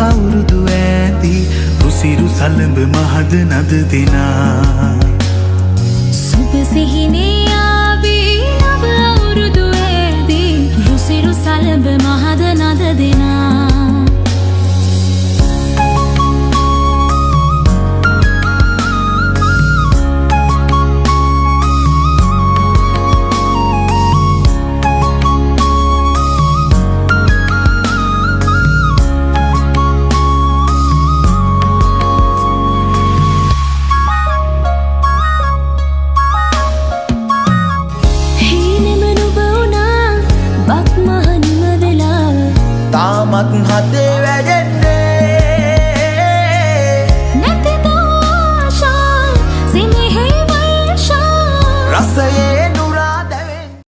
අවුරුදු ඇති රුසිරු සලඹ මහද නද දෙනා සුබ සිහිනේ ආවේ නව අවුරුදු ඇති රුසිරු සලඹ මහද නද දෙනා තාමත් හදේ වැඩෙන්නේ නැතිද ආශා සිනහේ වර්ෂා රසයේ